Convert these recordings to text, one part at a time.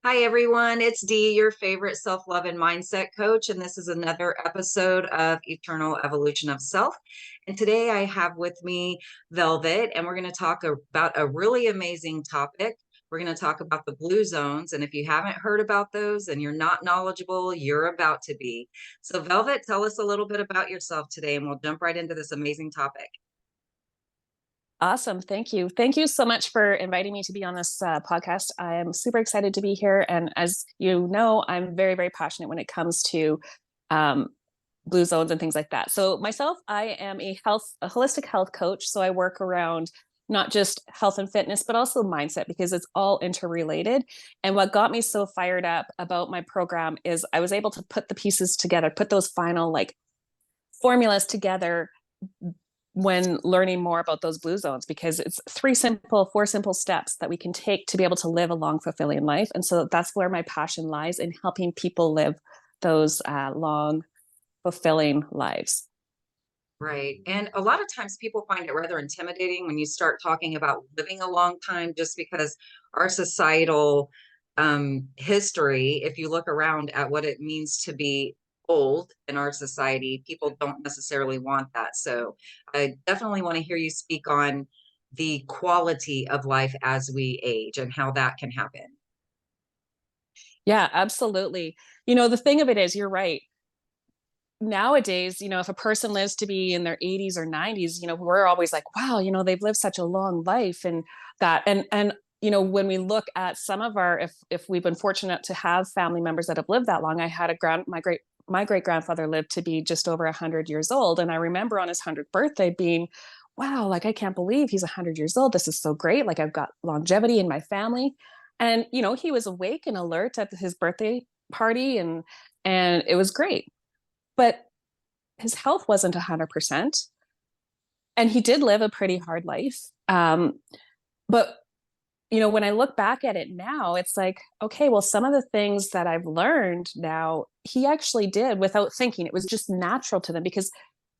Hi, everyone. It's Dee, your favorite self love and mindset coach. And this is another episode of Eternal Evolution of Self. And today I have with me Velvet, and we're going to talk about a really amazing topic. We're going to talk about the blue zones. And if you haven't heard about those and you're not knowledgeable, you're about to be. So, Velvet, tell us a little bit about yourself today, and we'll jump right into this amazing topic. Awesome. Thank you. Thank you so much for inviting me to be on this podcast. I am super excited to be here. And as you know, I'm very, very passionate when it comes to um, blue zones and things like that. So myself, I am a holistic health coach. So I work around not just health and fitness, but also mindset because it's all interrelated. And what got me so fired up about my program is I was able to put the pieces together, put those final formulas together when learning more about those blue zones, because it's four simple steps that we can take to be able to live a long, fulfilling life. And so that's where my passion lies, in helping people live those long, fulfilling lives. Right. And a lot of times people find it rather intimidating when you start talking about living a long time, just because our societal history, if you look around at what it means to be old in our society, people don't necessarily want that. So I definitely want to hear you speak on the quality of life as we age and how that can happen. Yeah, absolutely. The thing of it is, you're right. Nowadays, if a person lives to be in their 80s or 90s, we're always like, wow, they've lived such a long life. And that and when we look at some of our, if we've been fortunate to have family members that have lived that long. I had my great grandfather lived to be just over 100 years old, and I remember on his 100th birthday being, wow, like, I can't believe he's 100 years old. This is so great. Like, I've got longevity in my family. And he was awake and alert at his birthday party, and it was great. But his health wasn't 100%. And he did live a pretty hard life. But, when I look back at it now, it's like, okay, well, some of the things that I've learned now, he actually did without thinking. It was just natural to them, because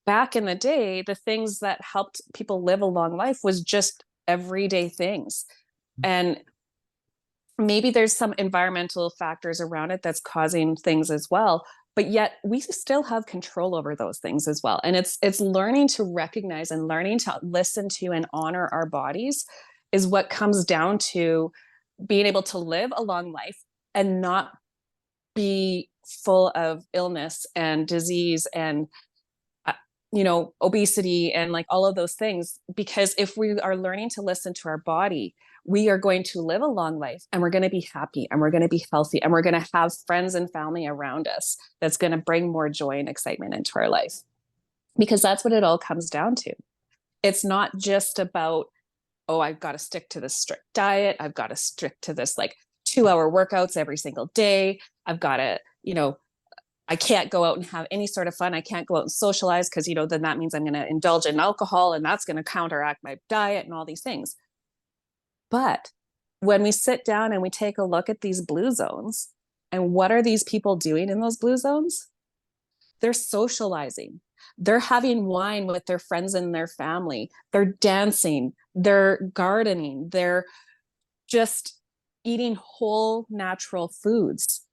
back in the day, the things that helped people live a long life was just everyday things. And maybe there's some environmental factors around it that's causing things as well, but yet we still have control over those things as well. And it's learning to recognize and learning to listen to and honor our bodies is what comes down to being able to live a long life and not be full of illness and disease and obesity and like all of those things. Because if we are learning to listen to our body, we are going to live a long life, and we're going to be happy, and we're going to be healthy, and we're going to have friends and family around us that's going to bring more joy and excitement into our life. Because that's what it all comes down to. It's not just about, oh, I've got to stick to this strict diet. I've got to stick to this 2-hour workouts every single day. I've got to, I can't go out and have any sort of fun. I can't go out and socialize because, then that means I'm going to indulge in alcohol, and that's going to counteract my diet and all these things. But when we sit down and we take a look at these blue zones, and what are these people doing in those blue zones? They're socializing. They're having wine with their friends and their family. They're dancing. They're gardening. They're just eating whole natural foods.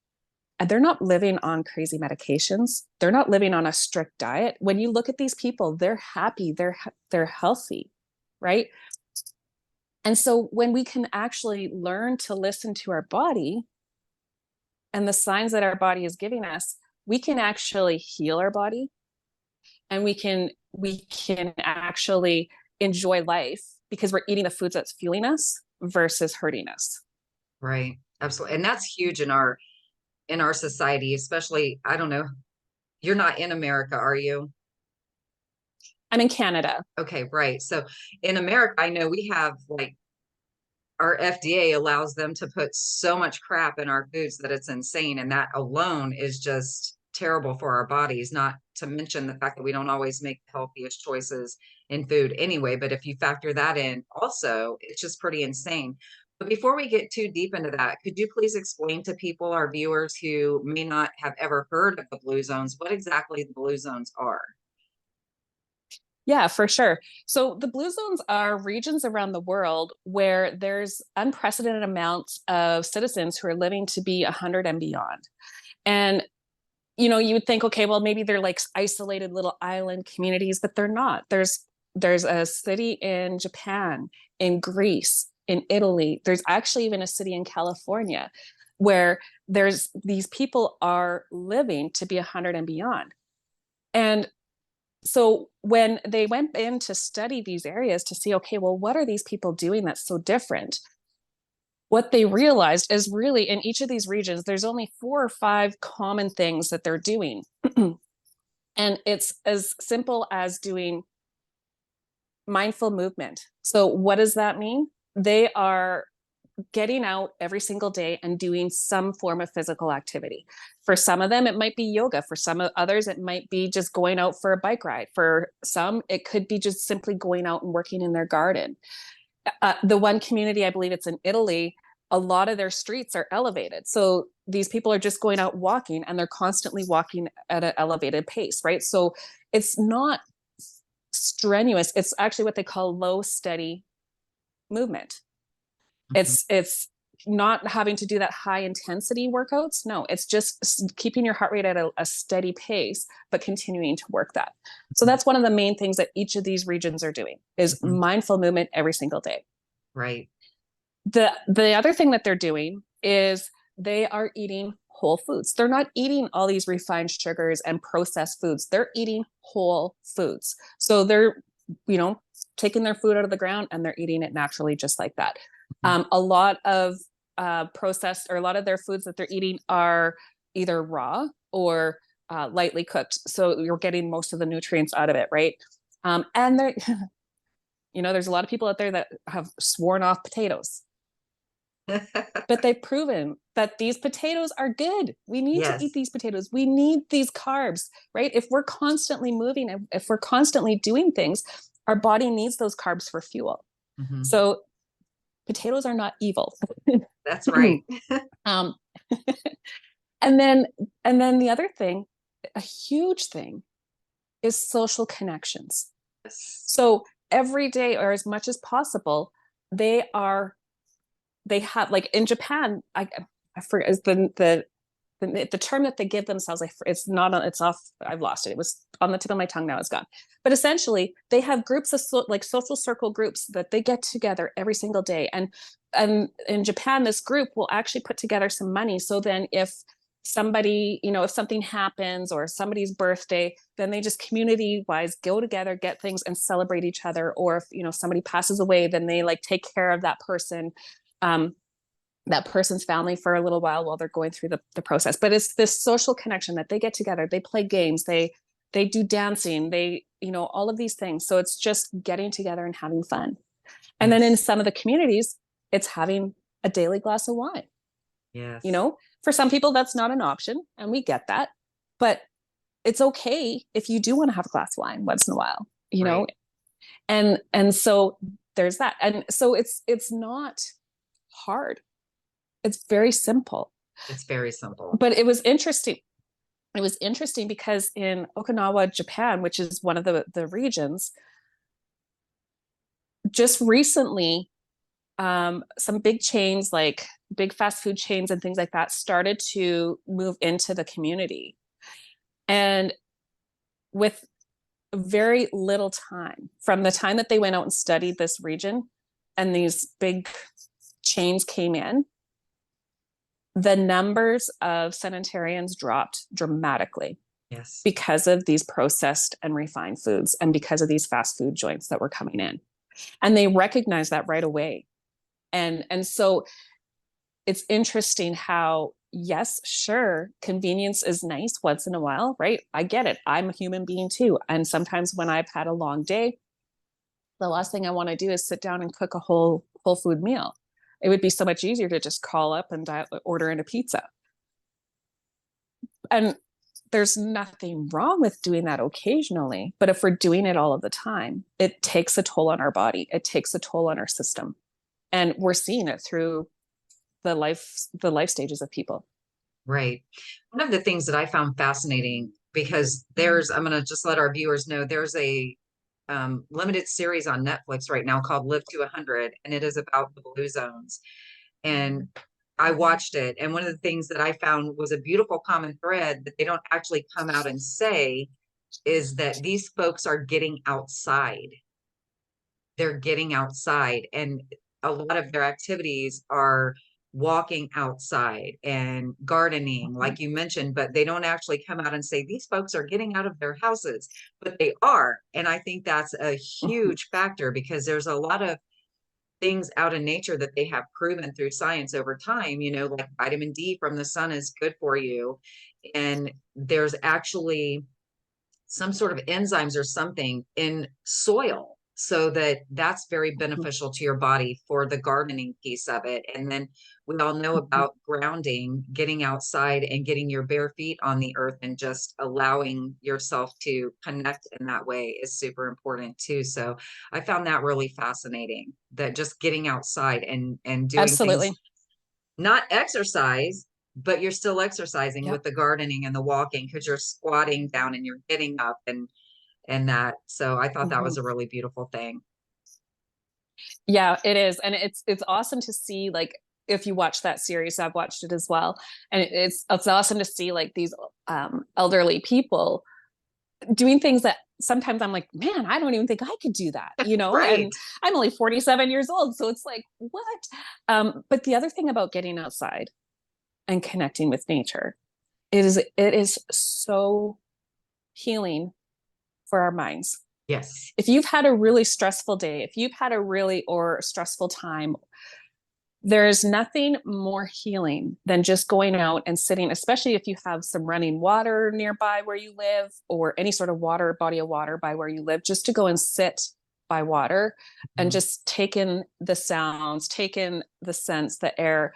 And they're not living on crazy medications. They're not living on a strict diet. When you look at these people, they're happy. They're healthy, right? And so when we can actually learn to listen to our body and the signs that our body is giving us, we can actually heal our body, and we can actually enjoy life because we're eating the foods that's fueling us versus hurting us. Right. Absolutely. And that's huge in our society, especially, I don't know, you're not in America, are you? I'm in Canada. Okay, right. So in America, I know we have our FDA allows them to put so much crap in our foods that it's insane. And that alone is just terrible for our bodies, not to mention the fact that we don't always make the healthiest choices in food anyway. But if you factor that in also, it's just pretty insane. But before we get too deep into that, could you please explain to people, our viewers who may not have ever heard of the blue zones, what exactly the blue zones are? Yeah, for sure. So the blue zones are regions around the world where there's unprecedented amounts of citizens who are living to be 100 and beyond. And you would think, okay, well, maybe they're like isolated little island communities, but they're not. There's a city in Japan, in Greece, in Italy. There's actually even a city in California where there's these people are living to be 100 and beyond. And so when they went in to study these areas to see, okay, well, what are these people doing that's so different? What they realized is really in each of these regions, there's only 4 or 5 common things that they're doing. And it's as simple as doing mindful movement. So, what does that mean? They are getting out every single day and doing some form of physical activity. For some of them, it might be yoga. For some of others, it might be just going out for a bike ride. For some, it could be just simply going out and working in their garden. The one community, I believe it's in Italy, a lot of their streets are elevated. So these people are just going out walking and they're constantly walking at an elevated pace, right? So it's not strenuous. It's actually what they call low, steady movement. Mhm. It's not having to do that high intensity workouts. No, it's just keeping your heart rate at a steady pace, but continuing to work that. So Mhm. that's one of the main things that each of these regions are doing is Mhm. mindful movement every single day. Right. The other thing that they're doing is they are eating whole foods. They're not eating all these refined sugars and processed foods. They're eating whole foods. So they're, you know, taking their food out of the ground and they're eating it naturally just like that. Mhm. A lot of processed or a lot of their foods that they're eating are either raw or lightly cooked. So you're getting most of the nutrients out of it, right? And they're, there's a lot of people out there that have sworn off potatoes, but they've proven that these potatoes are good. We need to eat Yes. these potatoes. We need these carbs, right? If we're constantly moving, if we're constantly doing things, our body needs those carbs for fuel. Mhm. So potatoes are not evil. That's right. um, and then, and then the other thing, a huge thing, is social connections. Yes. So every day, or as much as possible, they are they have like in Japan, I forget is the term that they give themselves. It's not it's off. I've lost it. It was on the tip of my tongue. Now it's gone. But essentially, they have groups of like social circle groups that they get together every single day. And in Japan, this group will actually put together some money. So then, if somebody, if something happens or somebody's birthday, then they just community wise go together, get things, and celebrate each other. Or if somebody passes away, then they like take care of that person. Um, that person's family for a little while they're going through the process. But it's this social connection that they get together, they play games, they do dancing, they all of these things. So it's just getting together and having fun. And then in Yes. some of the communities, it's having a daily glass of wine. Yes. For some people that's not an option, and we get that, but it's okay if you do want to have a glass of wine once in a while, Right. and so there's that. And so it's not hard. It's very simple. It's very simple. But it was interesting. It was interesting because in Okinawa, Japan, which is one of the regions, just recently, some big chains, like big fast food chains and things like that, started to move into the community. And with very little time, from the time that they went out and studied this region and these big chains came in, the numbers of centenarians dropped dramatically Yes. because of these processed and refined foods and because of these fast food joints that were coming in. And they recognized that right away. And so it's interesting how, yes, sure, convenience is nice once in a while, right? I get it. I'm a human being too. And sometimes when I've had a long day, the last thing I want to do is sit down and cook a whole food meal. It would be so much easier to just call up and order in a pizza. And there's nothing wrong with doing that occasionally, but if we're doing it all of the time, it takes a toll on our body. It takes a toll on our system. And we're seeing it through the life stages of people. Right. One of the things that I found fascinating, because I'm going to just let our viewers know there's a limited series on Netflix right now called Live to 100, and it is about the blue zones. And I watched it, and one of the things that I found was a beautiful common thread that they don't actually come out and say is that these folks are getting outside. They're getting outside, and a lot of their activities are walking outside and gardening, like you mentioned, but they don't actually come out and say these folks are getting out of their houses, but they are. And I think that's a Mhm. huge factor because there's a lot of things out in nature that they have proven through science over time, like vitamin D from the sun is good for you. And there's actually some sort of enzymes or something in soil, so that's very Mhm. beneficial to your body for the gardening piece of it. And then we all know Mhm. about grounding, getting outside and getting your bare feet on the earth and just allowing yourself to connect in that way is super important too. So I found that really fascinating, that just getting outside and doing things, Absolutely. not exercise, but you're still exercising Yep. with the gardening and the walking because you're squatting down and you're getting up and that. So I thought that Mhm. was a really beautiful thing. Yeah, it is. And it's awesome to see, like, if you watch that series, I've watched it as well. And it's awesome to see like these elderly people doing things that sometimes I'm like, man, I don't even think I could do that, Right. And I'm only 47 years old. So it's like, what? But the other thing about getting outside and connecting with nature it is so healing for our minds. Yes. If you've had a really stressful day, if you've had a really or stressful time, there is nothing more healing than just going out and sitting, especially if you have some running water nearby where you live or any sort of water, body of water by where you live, just to go and sit by water and Mhm. just take in the sounds, take in the scents, the air.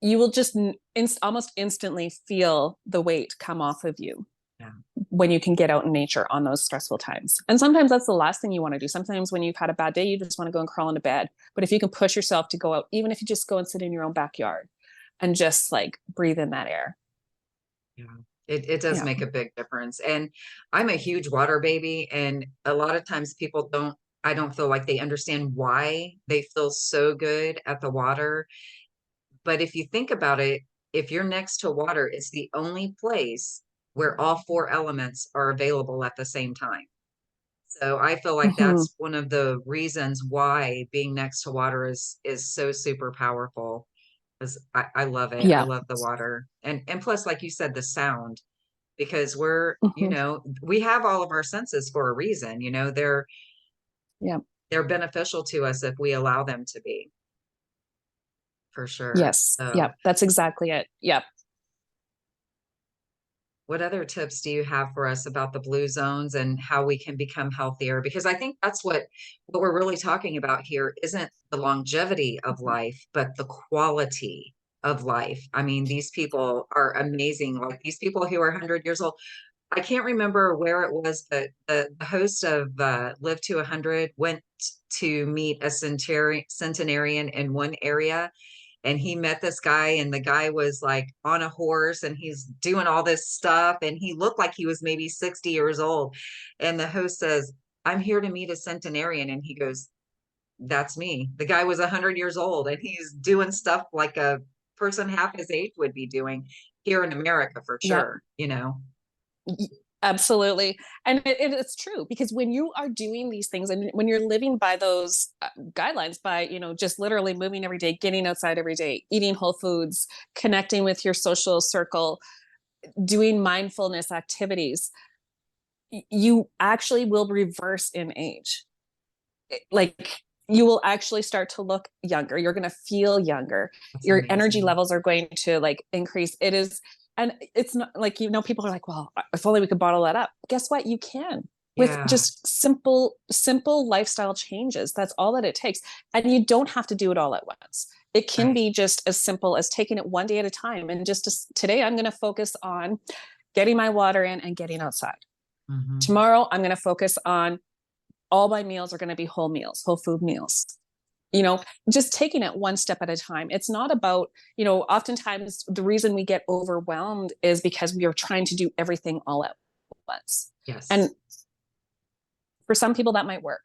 You will just almost instantly feel the weight come off of you Yeah. when you can get out in nature on those stressful times. And sometimes that's the last thing you want to do. Sometimes when you've had a bad day, you just want to go and crawl into bed. But if you can push yourself to go out, even if you just go and sit in your own backyard and just like breathe in that air. Yeah. It does Yeah. make a big difference. And I'm a huge water baby. And a lot of times people I don't feel like they understand why they feel so good at the water. But if you think about it, if you're next to water, it's the only place where all four elements are available at the same time. So I feel like Mm-hmm. that's one of the reasons why being next to water is so super powerful. Because I love it. I Yeah. love the water. And plus, like you said, the sound, because we're, Mm-hmm. we have all of our senses for a reason, Yeah. they're beneficial to us if we allow them to be, for sure. Yes. So Yep. That's exactly it. Yep. what other tips do you have for us about the blue zones and how we can become healthier? Because I think that's what we're really talking about here isn't the longevity of Mm-hmm. life, but the quality of life. I mean, these people are amazing. Like these people who are 100 years old. I can't remember where it was, but the host of Live to 100 went to meet a centenarian in one area, and he met this guy, and the guy was like on a horse and he's doing all this stuff, and he looked like he was maybe 60 years old. And the host says, I'm here to meet a centenarian. And he goes, that's me. The guy was 100 years old and he's doing stuff like a person half his age would be doing here in America for Yep. sure. Absolutely. And it's true because when you are doing these things and when you're living by those guidelines, by, just literally moving every day, getting outside every day, eating whole foods, connecting with your social circle, doing mindfulness activities, you actually will reverse in age. Like you will actually start to look younger. You're going to feel younger. That's Your energy amazing. levels are going to like increase. It is, and it's not like, people are like, well, if only we could bottle that up. Guess what? You can with Yeah. just simple lifestyle changes. That's all that it takes. And you don't have to do it all at once. It can Right. be just as simple as taking it one day at a time. And today, I'm going to focus on getting my water in and getting outside. Hmm. Tomorrow, I'm going to focus on all my meals are going to be whole meals, whole food meals. You know, just taking it one step at a time. It's not about, oftentimes the reason we get overwhelmed is because we are trying to do everything all at once. And Yes. For some people that might work,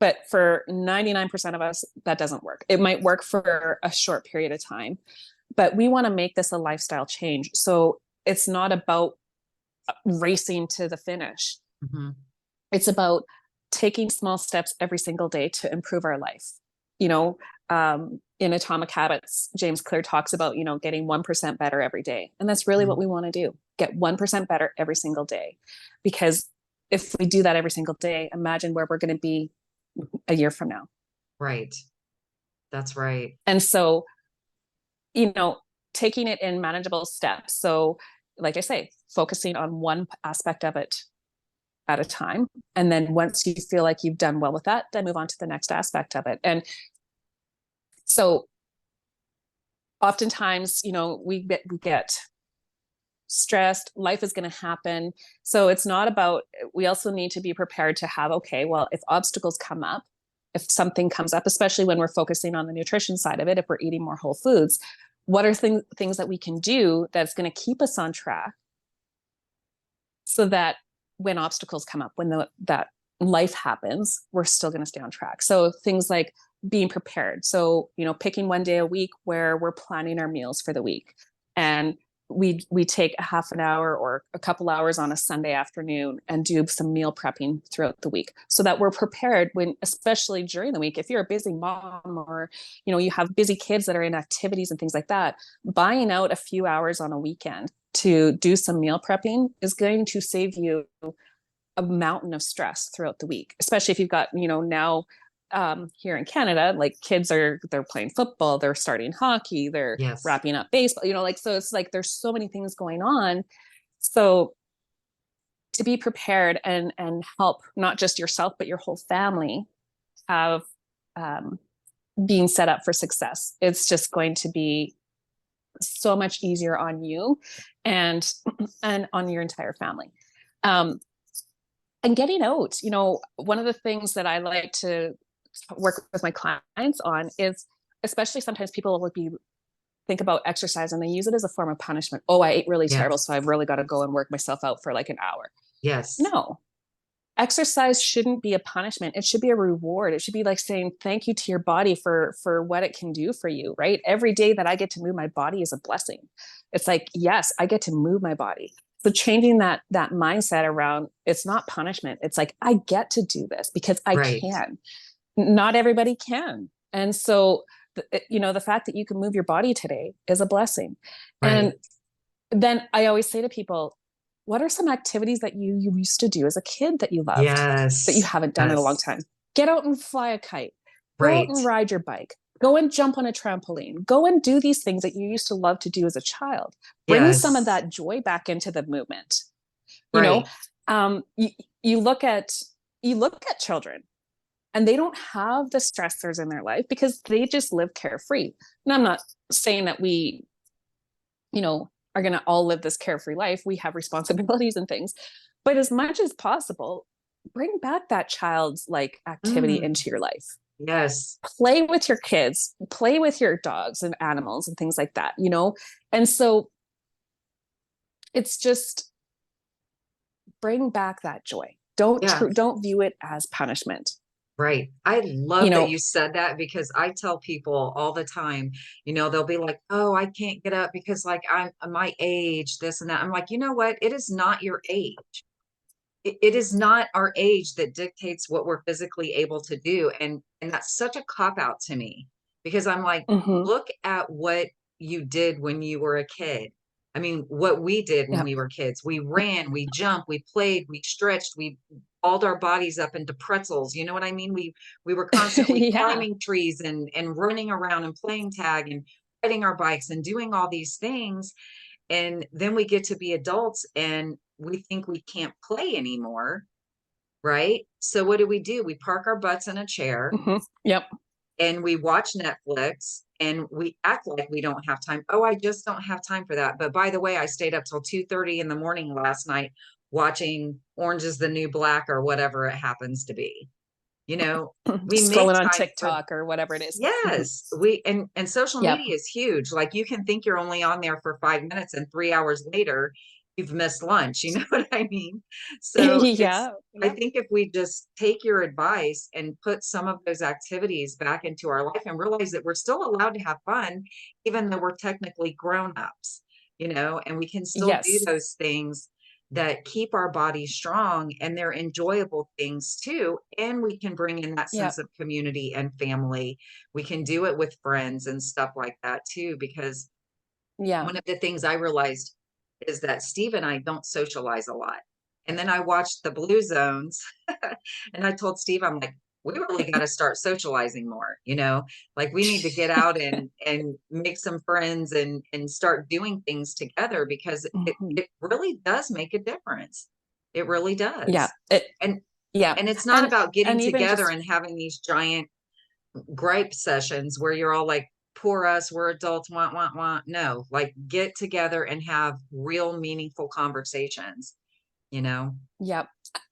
but for 99% of us, that doesn't work. It might work for a short period of time, but we want to make this a lifestyle change. So it's not about racing to the finish. Mhm. It's about taking small steps every single day to improve our life. You know, in Atomic Habits, James Clear talks about, getting 1% better every day. And that's really what we want to do. Get 1% better every single day. Because if we do that every single day, imagine where we're going to be a year from now. Right. That's right. And so, taking it in manageable steps. So, like I say, focusing on one aspect of it at a time. And then once you feel like you've done well with that, then move on to the next aspect of it. And so oftentimes, we get stressed, life is going to happen. So it's not about, we also need to be prepared to have, okay, well, if obstacles come up, if something comes up, especially when we're focusing on the nutrition side of it, if we're eating more whole foods, what are things that we can do that's going to keep us on track so that when obstacles come up, when that life happens, we're still going to stay on track. So things like being prepared. So, picking one day a week where we're planning our meals for the week. And we take a half an hour or a couple hours on a Sunday afternoon and do some meal prepping throughout the week so that we're prepared when, especially during the week, if you're a busy mom or, you have busy kids that are in activities and things like that, buying out a few hours on a weekend to do some meal prepping is going to save you a mountain of stress throughout the week, especially if you've got, now here in Canada, like they're playing football, they're starting hockey, they're Yes. wrapping up baseball, so it's like there's so many things going on. So to be prepared and help not just yourself, but your whole family have being set up for success, it's just going to be so much easier on you and on your entire family. And getting out, one of the things that I like to work with my clients on is, especially sometimes people will think about exercise and they use it as a form of punishment. Oh, I ate really terrible, Yes. so I've really got to go and work myself out for like an hour. Yes. No, exercise shouldn't be a punishment. It should be a reward. It should be like saying thank you to your body for what it can do for you, right? Every day that I get to move my body is a blessing. It's like, yes, I get to move my body. So changing that mindset around, it's not punishment. It's like, I get to do this because I Right. can. Not everybody can. And so, the fact that you can move your body today is a blessing. Right. And then I always say to people, what are some activities that you used to do as a kid that you loved that you Yes. haven't done in a long Yes. time? Get out and fly a kite. Go out Right. and ride your bike. Go and jump on a trampoline. Go and do these things that you used to love to do as a child. Bring some of Yes. that joy back into the movement. You know, Right. you, you look at children and they don't have the stressors in their life because they just live carefree. And I'm not saying that we, are going to all live this carefree life. We have responsibilities and things, but as much as possible, bring back that child's like activity Mm. into your life. Yes. Play with your kids, play with your dogs and animals and things like that, And so it's just bring back that joy. Yeah. Don't view it as punishment. Right. I You love that know, you said that because I tell people all the time, they'll be like, oh, I can't get up because like I'm my age, this and that. I'm like, you know what? It is not your age. It is not our age that dictates what we're physically able to do. And that's such a cop out to me because I'm like, mm-hmm, look at what you did when you were a kid. I mean, what we did when yeah, we were kids. We ran, we jumped, we played, we stretched, we balled our bodies up into pretzels. You know what I mean? We were constantly yeah, climbing trees and running around and playing tag and riding our bikes and doing all these things. And then we get to be adults and we think we can't play anymore, right? So what do? We park our butts in a chair mm-hmm, yep. and we watch Netflix and we act like we don't have time. Oh, I just don't have time for that. But by the way, I stayed up till 2:30 in the morning last night watching Orange is the New Black or whatever it happens to be. You know, we make Scrolling on time for. TikTok or whatever it is. Mm-hmm. Yes, and social Yep. media is huge. Like you can think you're only on there for 5 minutes and 3 hours later you've missed lunch. You know what I mean? So it's, Yeah. I Yep. think if we just take your advice and put some of those activities back into our life and realize that we're still allowed to have fun, even though we're technically grown-ups, and we can still do Yes. those things that keep our body strong, and they're enjoyable things too. And we can bring in that sense Yep. of community and family. We can do it with friends and stuff like that too, because Yeah. one of the things I realized is that Steve and I don't socialize a lot. And then I watched the Blue Zones and I told Steve, I'm like, we really got to start socializing more, like we need to get out and make some friends and start doing things together, because it, Mhm. it really does make a difference. It really Yeah. does. And Yeah. and it's not And about getting and even together just and having these giant gripe sessions where you're all like, poor us, we're adults, want. No, like get together and have real meaningful conversations, you know? yeah.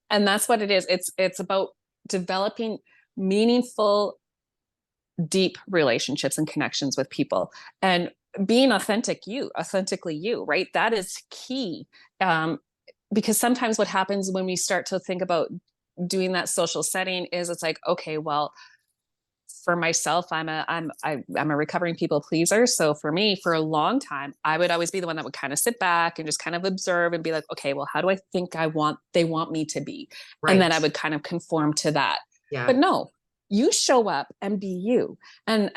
And that's what it is. It's about developing meaningful, deep relationships and connections with people, and being authentically you, right? That is key. Um, because sometimes what happens when we start to think about doing that social setting is it's like, okay, well, for myself, I'm a recovering people pleaser. So for me, for a long time, I would always be the one that would kind of sit back and just kind of observe and be like, okay, well, how do I think they want me to be? And then Right. I would kind of conform to that. But Yeah. no, you show up and be you. And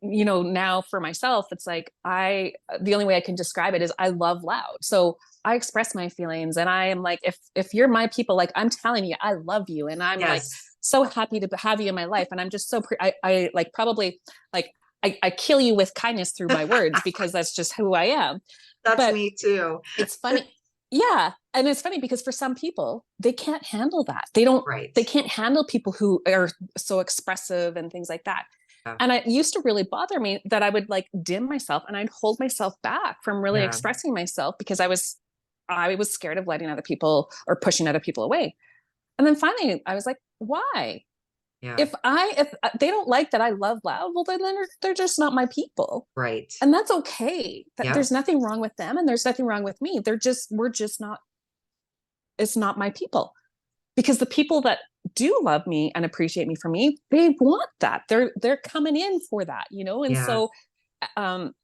now for myself, it's like the only way I can describe it is I love loud. So I express my feelings, and I am like, if you're my people, like I'm telling you, I love you, and I'm like Yes. so happy to have you in my life. And I'm just I like probably like I kill you with kindness through my words because that's just who I am. That's But me too. it's funny. Yeah. And it's funny because for some people, they can't handle that. Right. They can't handle people who are so expressive and things like that. Yeah. And it used to really bother me that I would like dim myself and I'd hold myself back from really Yeah. expressing myself because I was scared of letting other people or pushing other people away. And then finally I was like, why? Yeah. If they don't like that I love loud, well then they're just not my people. Right. And that's okay. Yeah. There's nothing wrong with them and there's nothing wrong with me. We're just not, it's not my people. Because the people that do love me and appreciate me for me, they want that. They're coming in for that, And Yeah. so and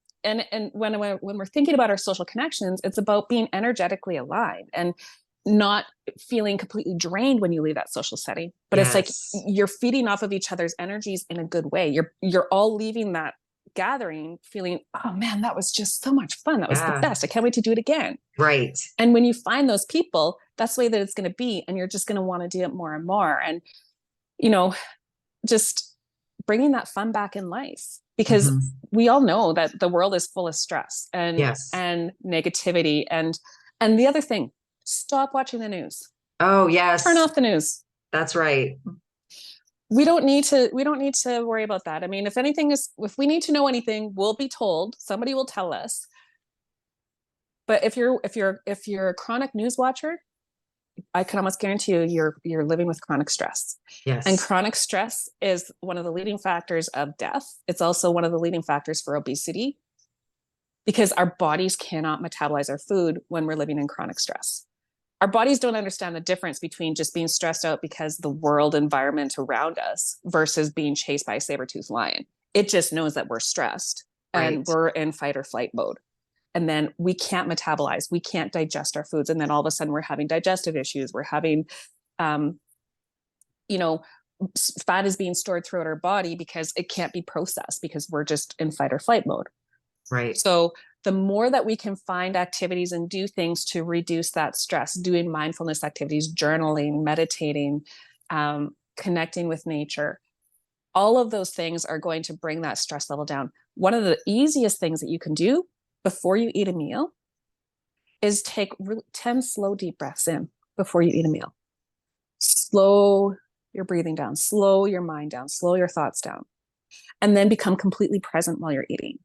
when we're thinking about our social connections, it's about being energetically aligned and not feeling completely drained when you leave that social setting. But it's like Yes. you're feeding off of each other's energies in a good way. You're all leaving that gathering feeling, oh man, that was just so much fun. That was the Yeah. best. I can't wait to do it again. Right. And when you find those people, that's the way that it's going to be. And you're just going to want to do it more and more. And, you know, just bringing that fun back in life, because Hmm. we all know that the world is full of stress Yes. and negativity. And the other thing, stop watching the news, Oh, turn yes. off the news. That's right. We don't need to worry about that. I mean, if we need to know anything, we'll be told, somebody will tell us. But if you're a chronic news watcher, I can almost guarantee you're living with chronic stress. And Yes. chronic stress is one of the leading factors of death. It's also one of the leading factors for obesity because our bodies cannot metabolize our food when we're living in chronic stress. Our bodies don't understand the difference between just being stressed out because the world environment around us versus being chased by a saber-toothed lion. It just knows that we're stressed and Right. we're in fight or flight mode. And then we can't metabolize, we can't digest our foods. And then all of a sudden we're having digestive issues. We're having, um, you know, fat is being stored throughout our body because it can't be processed because we're just in fight or flight mode. Right. So the more that we can find activities and do things to reduce that stress, doing mindfulness activities, journaling, meditating, connecting with nature, all of those things are going to bring that stress level down. One of the easiest things that you can do before you eat a meal is take 10 slow, deep breaths in before you eat a meal. Slow your breathing down, slow your mind down, slow your thoughts down, and then become completely present while you're eating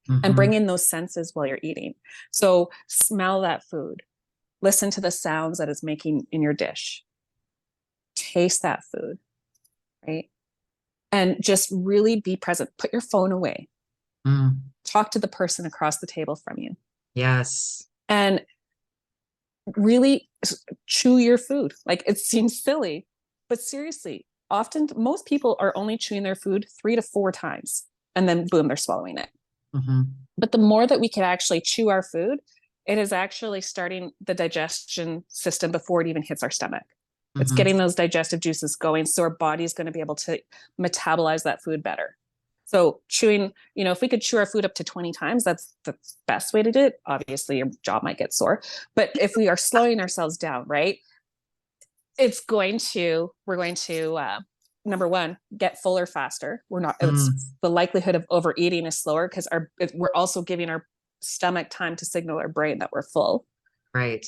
and Hmm. bring in those senses while you're eating. So smell that food, listen to the sounds that it's making in your dish, taste that food, right? And just really be present. Put your phone away, Mm. talk to the person across the table from you. Yes. And really chew your food. Like it seems silly, but seriously, often most people are only chewing their food 3 to 4 times and then boom, they're swallowing it. Hmm. But the more that we can actually chew our food, it is actually starting the digestion system before it even hits our stomach. It's Hmm. getting those digestive juices going. So our body is going to be able to metabolize that food better. So chewing, if we could chew our food up to 20 times, that's the best way to do it. Obviously, your jaw might get sore. But if we are slowing ourselves down, right, we're going to, number one, get fuller faster. It's Mm. the likelihood of overeating is slower because we're also giving our stomach time to signal our brain that we're full, Right.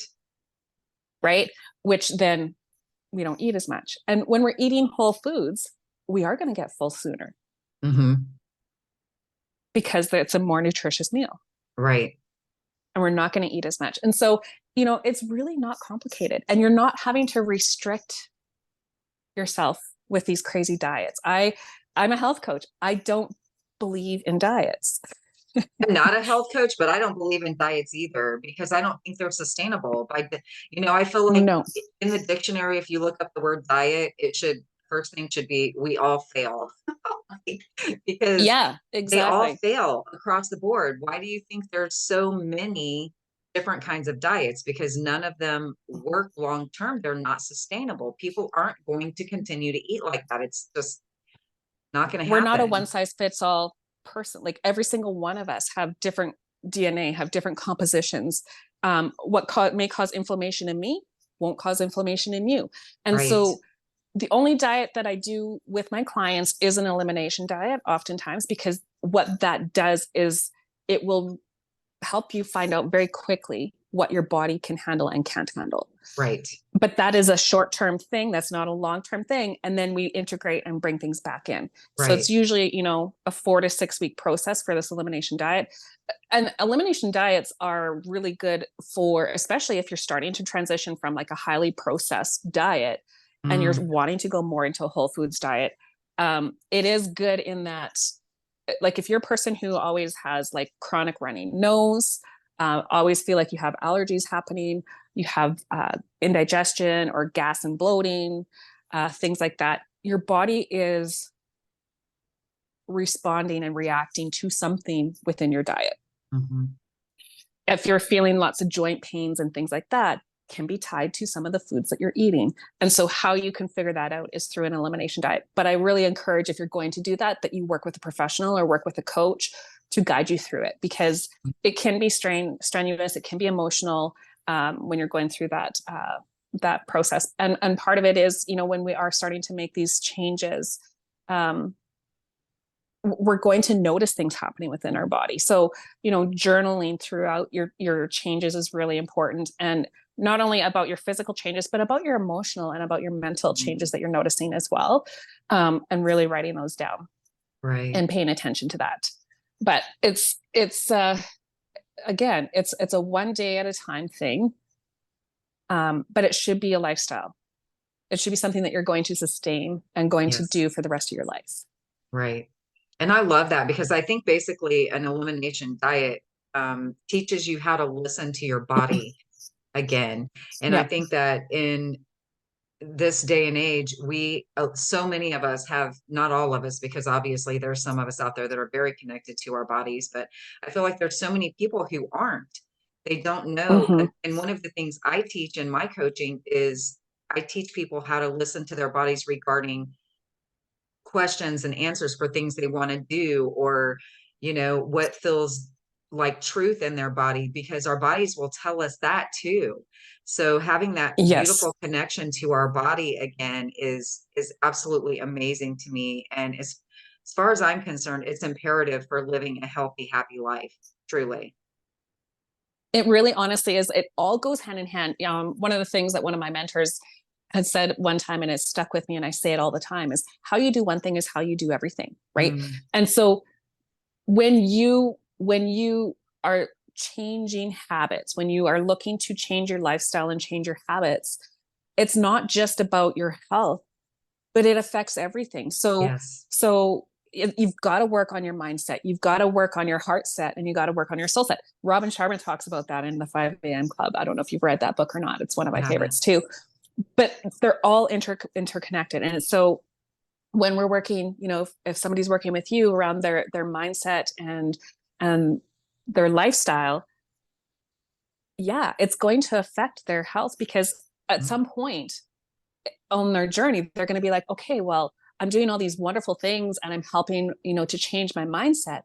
right? Which then we don't eat as much. And when we're eating whole foods, we are going to get full sooner Hmm. because it's a more nutritious meal Right. and we're not going to eat as much. And so, it's really not complicated and you're not having to restrict yourself with these crazy diets. I'm a health coach. I don't believe in diets. I'm not a health coach, but I don't believe in diets either because I don't think they're sustainable. I feel like No. in the dictionary, if you look up the word diet, first thing should be we all fail. Like, because Yeah, they all exactly. fail across the board. Why do you think there's so many different kinds of diets? Because none of them work long term. They're not sustainable. People aren't going to continue to eat like that. It's just not going to We're not a one happen. size fits all person. Like every single one of us have different DNA, have different compositions. What may cause inflammation in me won't cause inflammation in you. And Right. so the only diet that I do with my clients is an elimination diet, oftentimes, because what that does is it will help you find out very quickly what your body can handle and can't handle. Right. But that is a short-term thing. That's not a long-term thing. And then we integrate and bring things back in. So it's Right. usually, a 4 to 6 week process for this elimination diet. And elimination diets are really good for, especially if you're starting to transition from like a highly processed diet and you're Mm. wanting to go more into a whole foods diet. It is good in that, like if you're a person who always has like chronic running nose, always feel like you have allergies happening, you have indigestion or gas and bloating, things like that, your body is responding and reacting to something within your diet. Mhm. If you're feeling lots of joint pains and things like that, can be tied to some of the foods that you're eating. And so how you can figure that out is through an elimination diet. But I really encourage, if you're going to do that, that you work with a professional or work with a coach to guide you through it, because it can be strenuous, it can be emotional, when you're going through that process. And part of it is, when we are starting to make these changes, um, we're going to notice things happening within our body. So, journaling throughout your changes is really important. And not only about your physical changes, but about your emotional and about your mental changes that you're noticing as well. And really writing those down Right. and paying attention to that. But it's again, it's a one day at a time thing. But it should be a lifestyle. It should be something that you're going to sustain and going to Yes. do for the rest of your life. Right. And I love that because I think basically an elimination diet teaches you how to listen to your body again. And I Yep. think that in this day and age, so many of us have, not all of us, because obviously there's some of us out there that are very connected to our bodies, but I feel like there's so many people who aren't. They don't know. Mm-hmm. And one of the things I teach in my coaching is I teach people how to listen to their bodies regarding questions and answers for things they want to do, or what feels like truth in their body, because our bodies will tell us that too. So having that Yes. beautiful connection to our body again is absolutely amazing to me, and as far as I'm concerned, it's imperative for living a healthy, happy life, truly. It really honestly is. It all goes hand in hand. One of the things that one of my mentors had said one time, and it stuck with me, and I say it all the time, is how you do one thing is how you do everything, right? Mm. And so when you are changing habits, when you are looking to change your lifestyle and change your habits, it's not just about your health, but it affects everything. So Yes. so you've got to work on your mindset. You've got to work on your heart set, and you got to work on your soul set. Robin Sharma talks about that in the 5 a.m. Club. I don't know if you've read that book or not. It's one of I my haven't. favorites too, but they're all interconnected. And so when we're working, if somebody's working with you around their mindset and their lifestyle, yeah, it's going to affect their health, because at some point on their journey, they're going to be like, okay, well, I'm doing all these wonderful things and I'm helping, to change my mindset.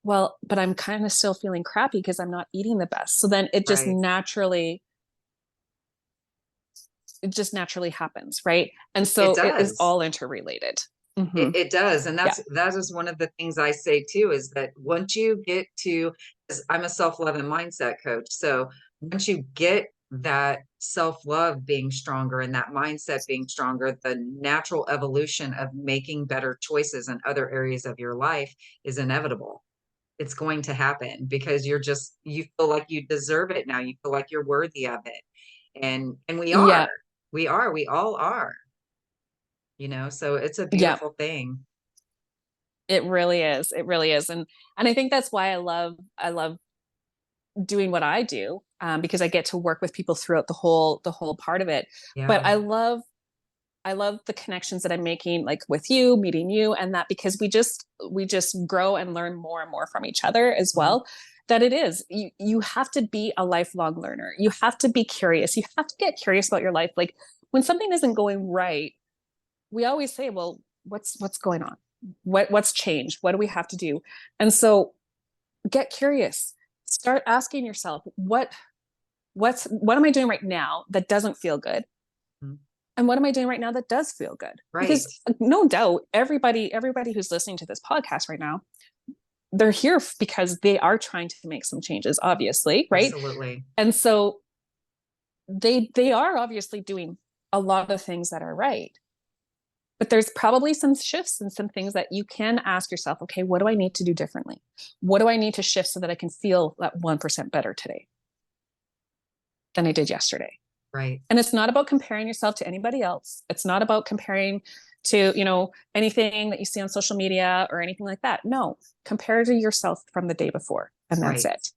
Well, but I'm kind of still feeling crappy because I'm not eating the best. So then Right. it just naturally happens, right? And It so it is does. all interrelated. It, Mm-hmm. it does. And Yeah. that is one of the things I say too, is that once you get to, 'cause I'm a self-love and mindset coach. So once you get that self-love being stronger and that mindset being stronger, the natural evolution of making better choices in other areas of your life is inevitable. It's going to happen because you feel like you deserve it now. You feel like you're worthy of it. And Yeah. we all are, so it's a Yeah. beautiful thing. It really is. It really is. And I think that's why I love doing what I do, because I get to work with people throughout the whole part of it. But Yeah. I love the connections that I'm making, like with you, meeting you, and that, because we just grow and learn more and more from each other as Mhm. well. That it is, you have to be a lifelong learner. You have to be curious. You have to get curious about your life. Like when something isn't going right, we always say, well, what's going on? What's changed? What do we have to do? And so get curious. Start asking yourself, what am I doing right now that doesn't feel good? Mhm. And what am I doing right now that does feel good? Because Right. no doubt everybody who's listening to this podcast right now, they're here because they are trying to make some changes, obviously, right? Absolutely. And so they are obviously doing a lot of things that are right. But there's probably some shifts and some things that you can ask yourself, okay, what do I need to do differently? What do I need to shift so that I can feel that 1% better today than I did yesterday? Right. And it's not about comparing yourself to anybody else. It's not about comparing to, anything that you see on social media or anything like that. No, compare to yourself from the day before, and that's Right. it.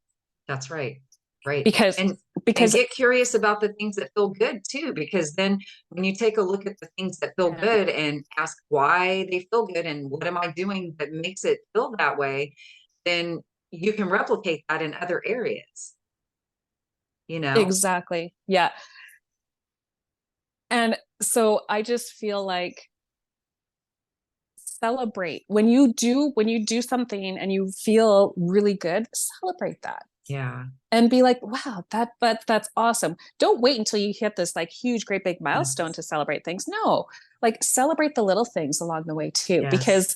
That's right. Right. Because And because get curious about the things that feel good too, because then when you take a look at the things that feel yeah, good and ask why they feel good and what am I doing that makes it feel that way, then you can replicate that in other areas, you know? exactly. Yeah. And so I just feel like celebrate when you do something and you feel really good, celebrate that. Yeah. And be like, wow, that's awesome. Don't wait until you hit this like huge, great big milestone Yes. to celebrate things. No, like celebrate the little things along the way too. Yes. Because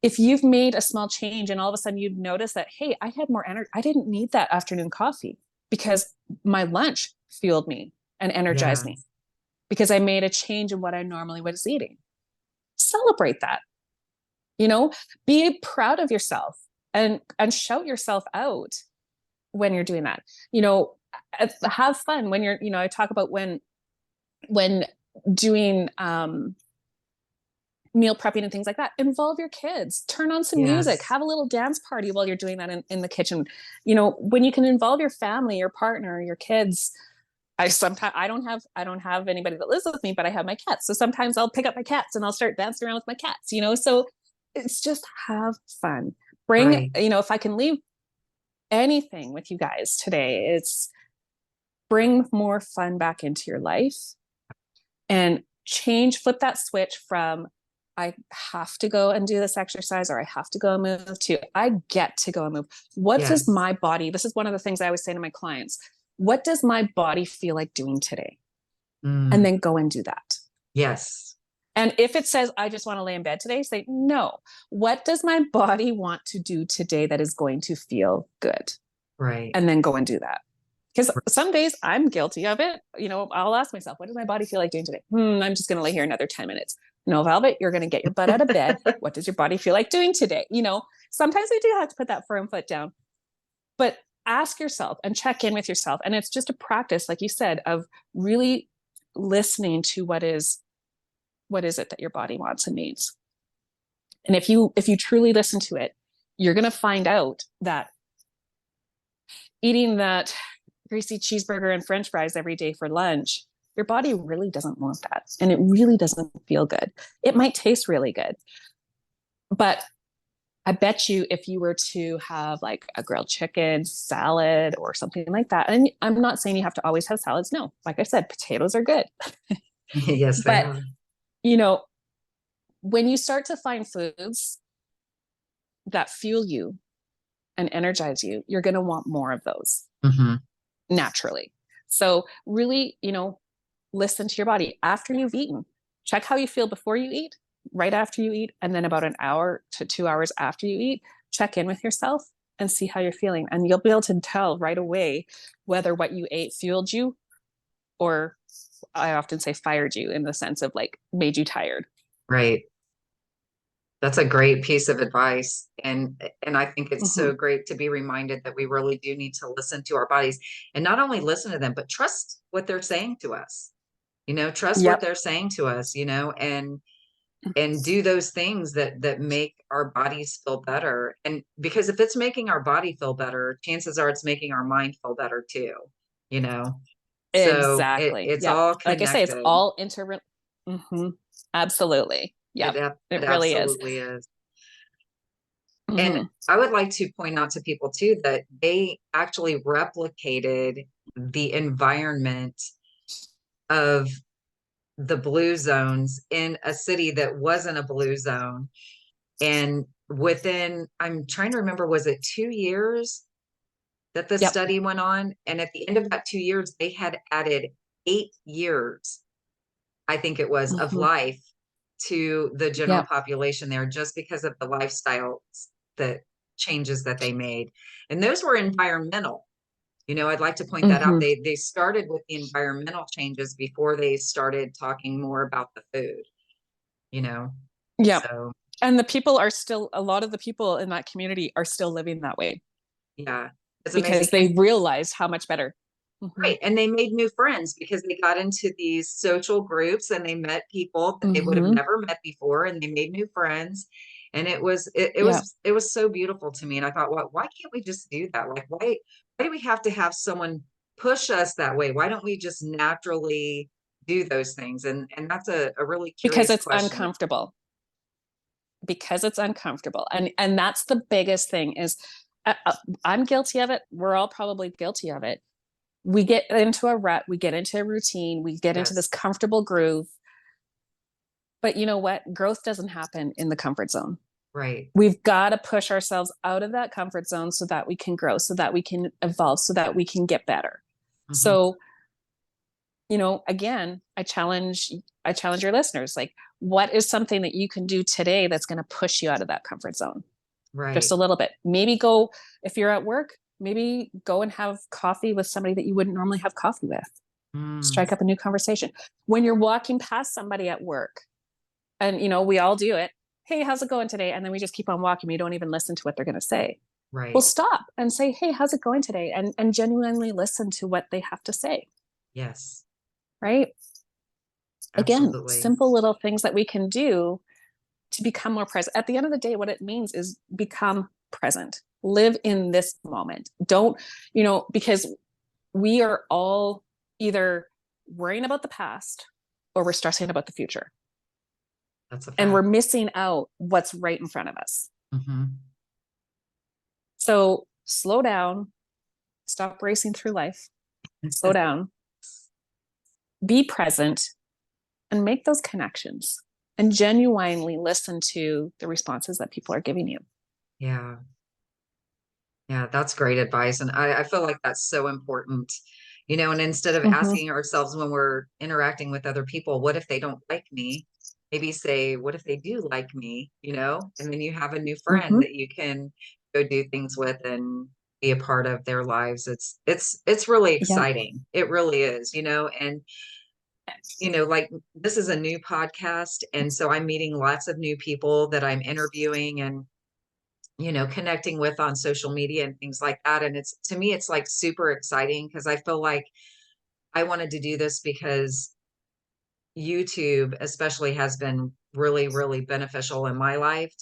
if you've made a small change and all of a sudden you notice that, hey, I had more energy, I didn't need that afternoon coffee because my lunch fueled me and energized me Yes. because I made a change in what I normally was eating. Celebrate that, you know, be proud of yourself and shout yourself out when you're doing that. You know, have fun when you're, I talk about when doing meal prepping and things like that. Involve your kids, turn on some music, Yes. have a little dance party while you're doing that in the kitchen. You know, when you can involve your family, your partner, your kids. I don't have anybody that lives with me, but I have my cats. So sometimes I'll pick up my cats and I'll start dancing around with my cats, so it's just have fun. Bring, Right. if I can leave anything with you guys today, it's bring more fun back into your life and flip that switch from I have to go and do this exercise or I have to go and move to I get to go and move. What does Yes. my body, this is one of the things I always say to my clients, what does my body feel like doing today? And Mm. then go and do that. Yes. And if it says, I just want to lay in bed today, say, no, what does my body want to do today that is going to feel good? Right. And then go and do that. Because some days I'm guilty of it. I'll ask myself, what does my body feel like doing today? I'm just going to lay here another 10 minutes. No, Velvet, you're going to get your butt out of bed. What does your body feel like doing today? Sometimes we do have to put that firm foot down, but ask yourself and check in with yourself. And it's just a practice, like you said, of really listening to what is it that your body wants and needs. And if you truly listen to it, you're going to find out that eating that greasy cheeseburger and french fries every day for lunch, your body really doesn't want that. And it really doesn't feel good. It might taste really good, but I bet you if you were to have like a grilled chicken salad or something like that, and I'm not saying you have to always have salads. No, like I said, potatoes are good. Yes, they But, are. you know, when you start to find foods that fuel you and energize you, you're going to want more of those Hmm. naturally. So, really, listen to your body after you've eaten. Check how you feel before you eat, right after you eat, and then about an hour to 2 hours after you eat. Check in with yourself and see how you're feeling. And you'll be able to tell right away whether what you ate fueled you or, I often say, fired you, in the sense of like made you tired. Right. That's a great piece of advice. And I think it's Mm-hmm. so great to be reminded that we really do need to listen to our bodies and not only listen to them, but trust what they're saying to us. Trust what Yep. they're saying to us, and do those things that make our bodies feel better. And because if it's making our body feel better, chances are it's making our mind feel better too, you know. So Exactly. it's Yep. all Like I say, it's connected. all inter. Mm-hmm. Absolutely. Yep. It It really is. absolutely is. And Mm-hmm. I would like to point out to people too that they actually replicated the environment of the blue zones in a city that wasn't a blue zone. And within, I'm trying to remember, was it 2 years that the Yep. study went on? And at the end of that 2 years, they had added 8 years, I think it was, of Mm-hmm. life to the general Yep. population there just because of the lifestyle that changes that they made. And those were environmental. I'd like to point that out. Mm-hmm. They started with the environmental changes before they started talking more about the food, you know. Yep. So, And the people are still, a lot of the people in that community are still living that way yeah, it's amazing. because they realized how much better. Mm-hmm. Right. And they made new friends because they got into these social groups and they met people that they would have Mm-hmm. never met before and they made new friends. And Yeah. it was so beautiful to me. And I thought, well, why can't we just do that? Like, why do we have to have someone push us that way? Why don't we just naturally do those things? And that's a really Because curious it's question. uncomfortable. Because it's uncomfortable. And that's the biggest thing is, I'm guilty of it. We're all probably guilty of it. We get into a rut, we get into a routine, we get into this Yes. comfortable groove. But you know what? Growth doesn't happen in the comfort zone. Right. We've got to push ourselves out of that comfort zone so that we can grow, so that we can evolve, so that we can get better. Hmm. So, again, I challenge your listeners, like, what is something that you can do today that's going to push you out of that comfort zone just Right. a little bit? Maybe go, if you're at work, maybe go and have coffee with somebody that you wouldn't normally have coffee with. Mm. Strike up a new conversation. When you're walking past somebody at work, and we all do it. Hey, how's it going today? And then we just keep on walking. We don't even listen to what they're going to say. Well, Right. stop and say, hey, how's it going today? And genuinely listen to what they have to say. Yes. Right. Again, Absolutely. simple little things that we can do to become more present. At the end of the day, what it means is become present. Live in this moment. Don't, because we are all either worrying about the past or we're stressing about the future. That's a And we're fact. missing out what's right in front of us. Hmm. So slow down, stop racing through life, slow down, be present, and make those connections and genuinely listen to the responses that people are giving you. Yeah. Yeah, that's great advice. And I feel like that's so important, and instead of Mm-hmm. asking ourselves when we're interacting with other people, what if they don't like me? Maybe say, what if they do like me? And then you have a new friend Mm-hmm. that you can go do things with and be a part of their lives. It's really Yeah. exciting. It really is, and like this is a new podcast. And so I'm meeting lots of new people that I'm interviewing and connecting with on social media and things like that. And it's to me, it's like super exciting because I feel like I wanted to do this because YouTube especially has been really, really beneficial in my life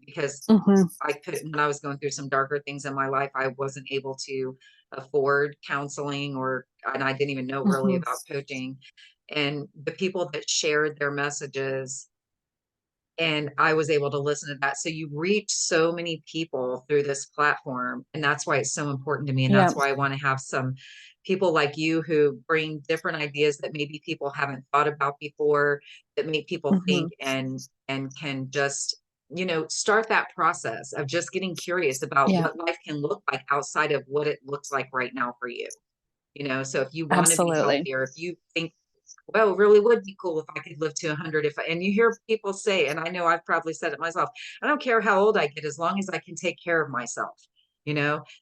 because Hmm. I couldn't, when I was going through some darker things in my life, I wasn't able to afford counseling and I didn't even know really Hmm. about coaching. And the people that shared their messages, and I was able to listen to that. So you reach so many people through this platform, and that's why it's so important to me. And Yeah. that's why I want to have some people like you who bring different ideas that maybe people haven't thought about before, that make people Hmm. think and can just, start that process of just getting curious about Yeah, what life can look like outside of what it looks like right now for you. So if you want to be absolutely. healthier, if you think, well, it really would be cool if I could live to 100, and you hear people say, and I know I've probably said it myself, I don't care how old I get as long as I can take care of myself.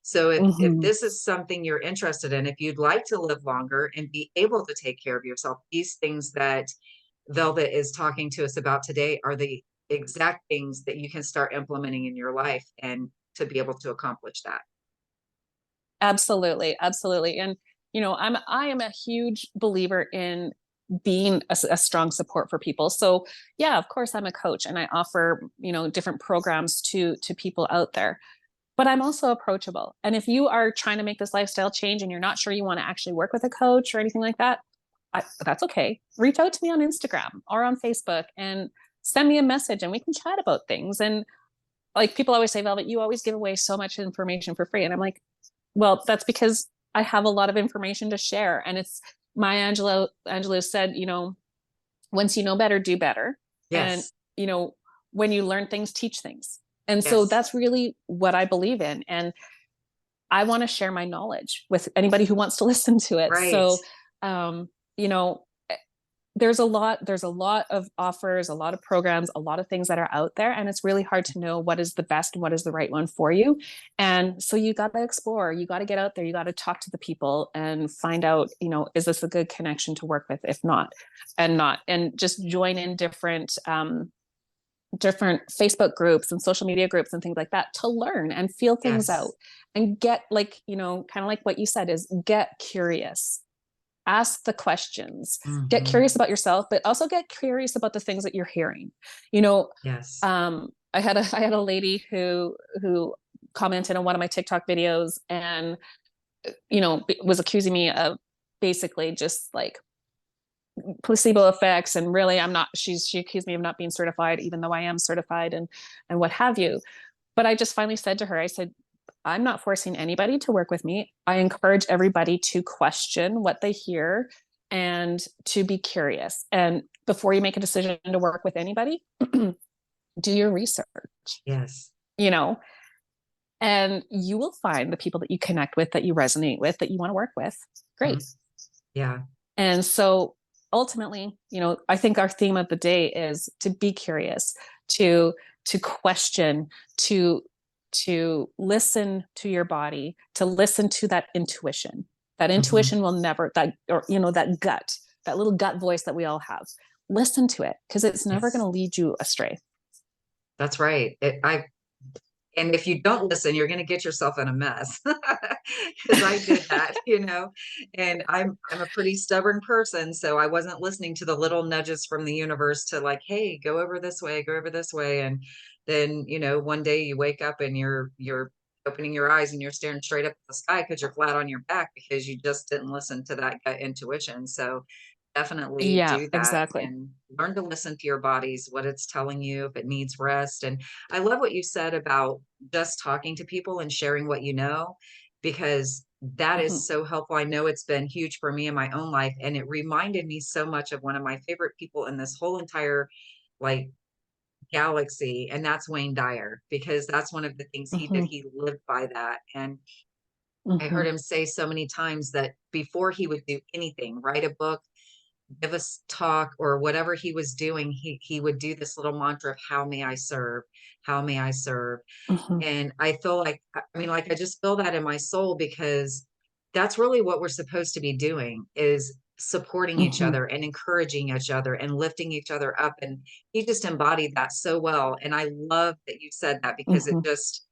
So if Hmm. this is something you're interested in, if you'd like to live longer and be able to take care of yourself, these things that Velvet is talking to us about today are the exact things that you can start implementing in your life and to be able to accomplish that. Absolutely, absolutely. And I am a huge believer in being a strong support for people. So yeah, of course I'm a coach and I offer, different programs to people out there. But I'm also approachable. And if you are trying to make this lifestyle change and you're not sure you want to actually work with a coach or anything like that, that's okay. Reach out to me on Instagram or on Facebook and send me a message and we can chat about things. And like people always say, Velvet, you always give away so much information for free. And I'm like, well, that's because I have a lot of information to share. And it's Angelo said, once you know better, do better. And, Yes. you know, when you learn things, teach things. And so Yes. that's really what I believe in. And I want to share my knowledge with anybody who wants to listen to it. Right. So, um, you know, there's a lot of offers, a lot of programs, a lot of things that are out there, and it's really hard to know what is the best and what is the right one for you. And so you got to explore, you got to get out there, you got to talk to the people and find out, is this a good connection to work with? If not, and just join in different Facebook groups and social media groups and things like that to learn and feel things out Yes. and get, like, kind of like what you said, is get curious, ask the questions, get Hmm. curious about yourself, but also get curious about the things that you're hearing. You know, Yes. I had a lady who commented on one of my TikTok videos and was accusing me of basically just like placebo effects, and really I'm not. She accused me of not being certified, even though I am certified, and what have you. But I just finally said to her, I said, I'm not forcing anybody to work with me. I encourage everybody to question what they hear and to be curious. And before you make a decision to work with anybody, do your research, Yes. you know, and you will find the people that you connect with, that you resonate with, that you want to work with. Great. Mhm. Yeah. And so ultimately, I think our theme of the day is to be curious, to question, to listen to your body, to listen to that intuition. That Hmm. intuition will never, that, or that gut, that little gut voice that we all have. Listen to it because it's never going Yes. to lead you astray. That's right. And if you don't listen, you're going to get yourself in a mess. Because I did that. And I'm a pretty stubborn person, so I wasn't listening to the little nudges from the universe to like, hey, go over this way, go over this way. And then, one day you wake up and you're opening your eyes and you're staring straight up at the sky because you're flat on your back because you just didn't listen to that gut intuition. So definitely Yeah, do that exactly. and learn to listen to your bodies, what it's telling you, if it needs rest. And I love what you said about just talking to people and sharing what you know, because that Mm-hmm. is so helpful. I know it's been huge for me in my own life. And it reminded me so much of one of my favorite people in this whole entire like galaxy. And that's Wayne Dyer, because that's one of the things he did. Mm-hmm. He lived by that. And I Mm-hmm. heard him say so many times that before he would do anything, write a book, give us talk, or whatever he was doing, he would do this little mantra of how may I serve, how may I serve. Mm-hmm. And I feel like, I mean, like I just feel that in my soul, because that's really what we're supposed to be doing, is supporting each Mm-hmm. other and encouraging each other and lifting each other up. And he just embodied that so well. And I love that you said that, because it Mm-hmm. just,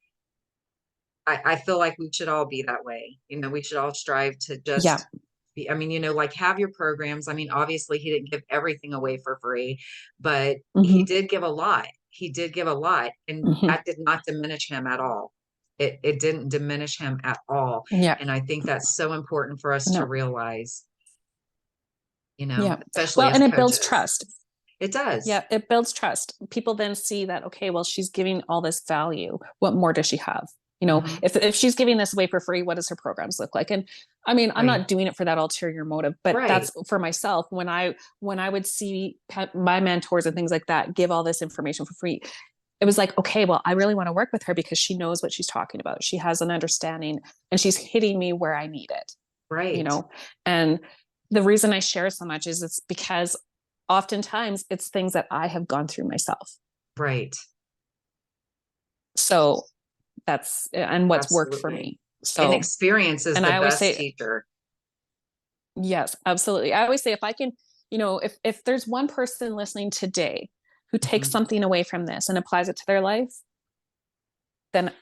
I feel like we should all be that way. We should all strive to Yeah. just I mean, like have your programs. I mean, obviously he didn't give everything away for free, but he Hmm. did give a lot. He did give a lot, and Hmm. that did not diminish him at all. It didn't diminish him at all. Yeah. And I think that's so important for us to No. realize, Yeah. especially Well, as and it builds coaches. trust. It does. Yeah, it builds trust. People then see that, okay, well, she's giving all this value. What more does she have? Hmm. If she's giving this away for free, what does her programs look like? And I mean, I'm Right. not doing it for that ulterior motive, but Right. that's for myself. When I would see my mentors and things like that give all this information for free, it was like, okay, well, I really want to work with her because she knows what she's talking about. She has an understanding and she's hitting me where I need it, you Right. know? And the reason I share so much is it's because oftentimes it's things that I have gone through myself. Right. So that's and what's worked for Absolutely. me. And So, experience is and the I always best say, teacher. yes, absolutely. I always say if I can, if there's one person listening today who takes Mhm. something away from this and applies it to their life, then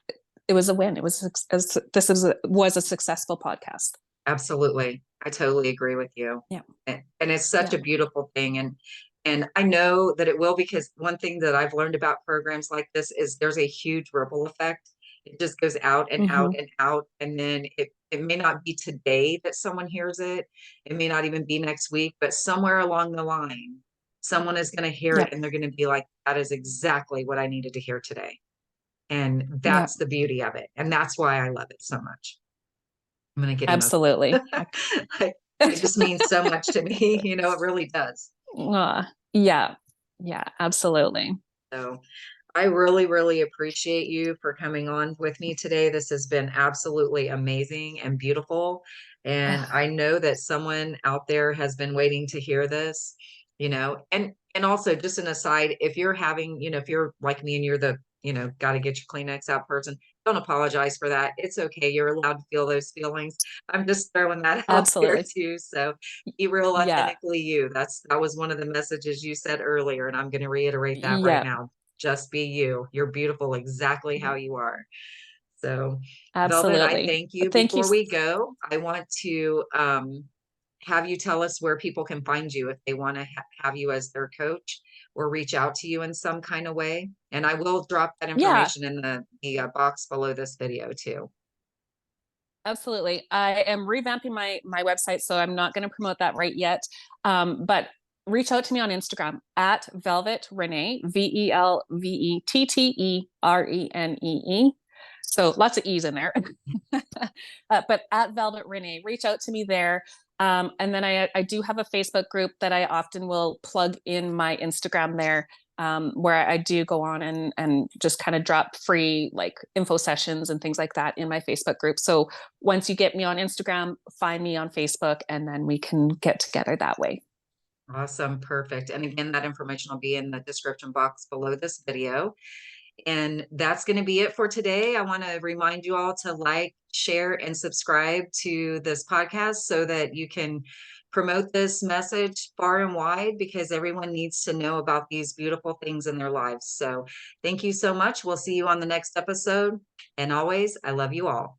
it was a win. It was was a successful podcast. Absolutely. I totally agree with you. Yeah. And it's such Yeah. a beautiful thing. And I know that it will, because one thing that I've learned about programs like this is there's a huge ripple effect. It just goes out and out Hmm. and out. And then it may not be today that someone hears it. It may not even be next week, but somewhere along the line, someone is going to hear Yeah. it and they're going to be like, that is exactly what I needed to hear today. And Yeah. that's the beauty of it. And that's why I love it so much. I'm going to get emotional. Absolutely. Like, it just means so much to me, it really does. Yeah. Yeah, absolutely. So I really, really appreciate you for coming on with me today. This has been absolutely amazing and beautiful. And Oh, I know that someone out there has been waiting to hear this, and also just an aside, if you're having, if you're like me and you're the, got to get your Kleenex out person, don't apologize for that. It's okay. You're allowed to feel those feelings. I'm just throwing that out there absolutely. too. So be real Yeah. authentically you. That was one of the messages you said earlier, and I'm going to reiterate that right Yeah. now. Just be you. You're beautiful exactly how Yeah. you are. So, Velvet, I Absolutely. thank you. Thank you. Before we go, I want to have you tell us where people can find you if they want to have you as their coach or reach out to you in some kind of way. And I will drop that Yeah, information in the box below this video too. absolutely. I am revamping my website, so I'm not going to promote that right yet. But reach out to me on Instagram at Velvet Renee, VelvetTrenee. So lots of E's in there. But at Velvet Renee, reach out to me there. And then I do have a Facebook group that I often will plug in my Instagram there, where I do go on and just kind of drop free like info sessions and things like that in my Facebook group. So once you get me on Instagram, find me on Facebook, and then we can get together that way. Awesome. Perfect. And again, that information will be in the description box below this video. And that's going to be it for today. I want to remind you all to like, share, and subscribe to this podcast so that you can promote this message far and wide, because everyone needs to know about these beautiful things in their lives. So thank you so much. We'll see you on the next episode. And always, I love you all.